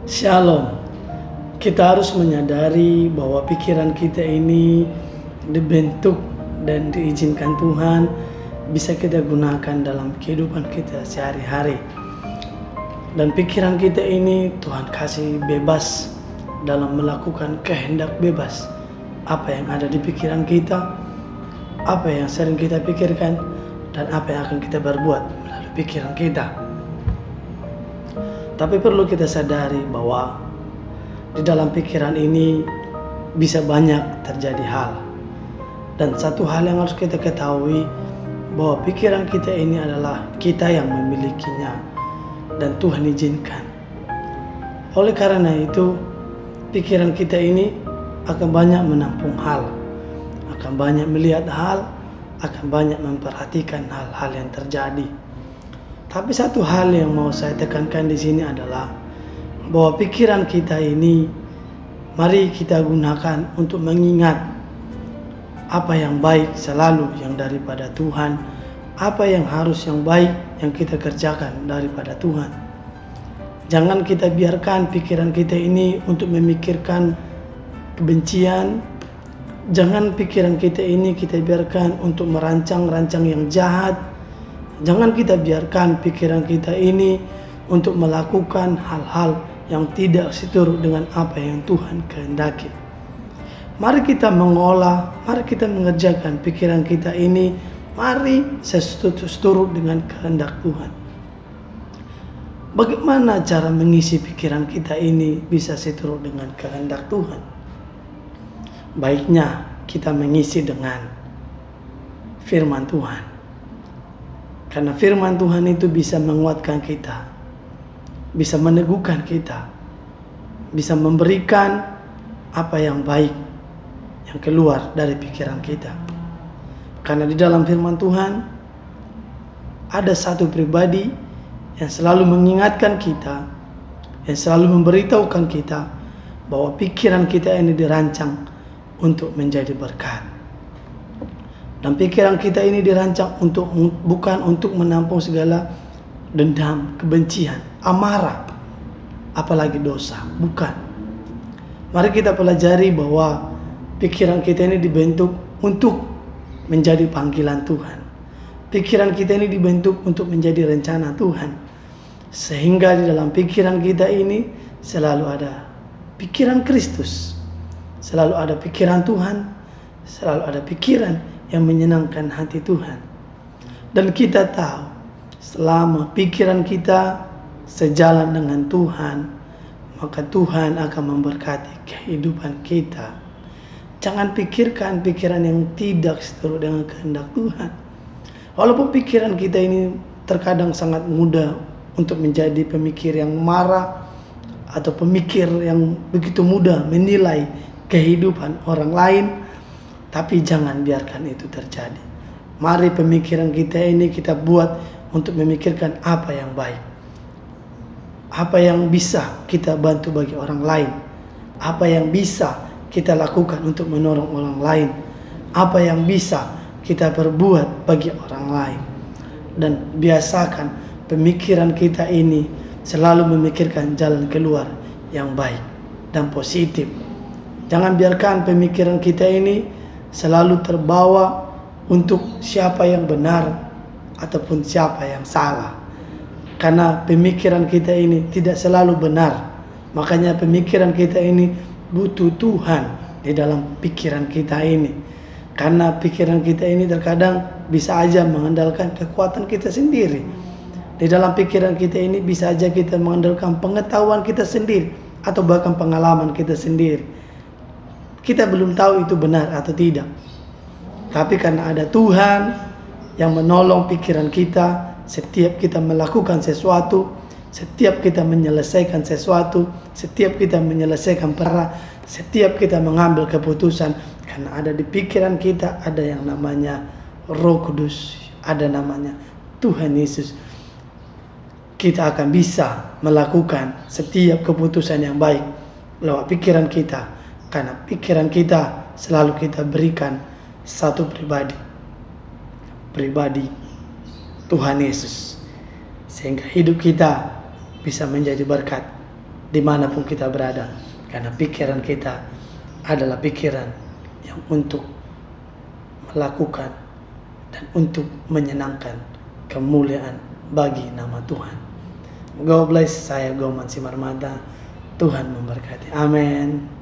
Shalom. Kita harus menyadari bahwa pikiran kita ini dibentuk dan diizinkan Tuhan bisa kita gunakan dalam kehidupan kita sehari-hari. Dan pikiran kita ini Tuhan kasih bebas dalam melakukan kehendak bebas. Apa yang ada di pikiran kita, apa yang sering kita pikirkan, dan apa yang akan kita berbuat melalui pikiran kita. Tapi perlu kita sadari bahwa di dalam pikiran ini bisa banyak terjadi hal. Dan satu hal yang harus kita ketahui, bahwa pikiran kita ini adalah kita yang memilikinya dan Tuhan izinkan. Oleh karena itu, pikiran kita ini akan banyak menampung hal, akan banyak melihat hal, akan banyak memperhatikan hal-hal yang terjadi. Tapi satu hal yang mau saya tekankan di sini adalah bahwa pikiran kita ini mari kita gunakan untuk mengingat apa yang baik selalu yang daripada Tuhan, apa yang harus yang baik yang kita kerjakan daripada Tuhan. Jangan kita biarkan pikiran kita ini untuk memikirkan kebencian. Jangan pikiran kita ini kita biarkan untuk merancang-rancang yang jahat. Jangan kita biarkan pikiran kita ini untuk melakukan hal-hal yang tidak seturut dengan apa yang Tuhan kehendaki. Mari kita mengolah, mari kita mengerjakan pikiran kita ini, mari seturut dengan kehendak Tuhan. Bagaimana cara mengisi pikiran kita ini bisa seturut dengan kehendak Tuhan? Baiknya kita mengisi dengan firman Tuhan. Karena firman Tuhan itu bisa menguatkan kita, bisa meneguhkan kita, bisa memberikan apa yang baik yang keluar dari pikiran kita. Karena di dalam firman Tuhan ada satu pribadi yang selalu mengingatkan kita, yang selalu memberitahukan kita bahwa pikiran kita ini dirancang untuk menjadi berkat. Dan pikiran kita ini dirancang bukan untuk menampung segala dendam, kebencian, amarah, apalagi dosa. Bukan. Mari kita pelajari bahwa pikiran kita ini dibentuk untuk menjadi panggilan Tuhan. Pikiran kita ini dibentuk untuk menjadi rencana Tuhan. Sehingga di dalam pikiran kita ini selalu ada pikiran Kristus. Selalu ada pikiran Tuhan. Selalu ada pikiran yang menyenangkan hati Tuhan. Dan kita tahu, selama pikiran kita sejalan dengan Tuhan, maka Tuhan akan memberkati kehidupan kita. Jangan pikirkan pikiran yang tidak seturut dengan kehendak Tuhan. Walaupun pikiran kita ini terkadang sangat mudah untuk menjadi pemikir yang marah, atau pemikir yang begitu mudah menilai kehidupan orang lain, tapi jangan biarkan itu terjadi. Mari pemikiran kita ini kita buat untuk memikirkan apa yang baik. Apa yang bisa kita bantu bagi orang lain. Apa yang bisa kita lakukan untuk menolong orang lain. Apa yang bisa kita perbuat bagi orang lain. Dan biasakan pemikiran kita ini selalu memikirkan jalan keluar yang baik dan positif. Jangan biarkan pemikiran kita ini selalu terbawa untuk siapa yang benar ataupun siapa yang salah. Karena pemikiran kita ini tidak selalu benar. Makanya pemikiran kita ini butuh Tuhan di dalam pikiran kita ini. Karena pikiran kita ini terkadang bisa aja mengandalkan kekuatan kita sendiri. Di dalam pikiran kita ini bisa aja kita mengandalkan pengetahuan kita sendiri atau bahkan pengalaman kita sendiri. Kita belum tahu itu benar atau tidak. Tapi karena ada Tuhan yang menolong pikiran kita, setiap kita melakukan sesuatu, setiap kita menyelesaikan sesuatu, setiap kita menyelesaikan perkara, setiap kita mengambil keputusan, karena ada di pikiran kita ada yang namanya Roh Kudus, ada namanya Tuhan Yesus. Kita akan bisa melakukan setiap keputusan yang baik lewat pikiran kita. Karena pikiran kita selalu kita berikan satu pribadi Tuhan Yesus, sehingga hidup kita bisa menjadi berkat dimanapun kita berada. Karena pikiran kita adalah pikiran yang untuk melakukan dan untuk menyenangkan kemuliaan bagi nama Tuhan. God bless. Saya Goman Simarmata. Tuhan memberkati. Amin.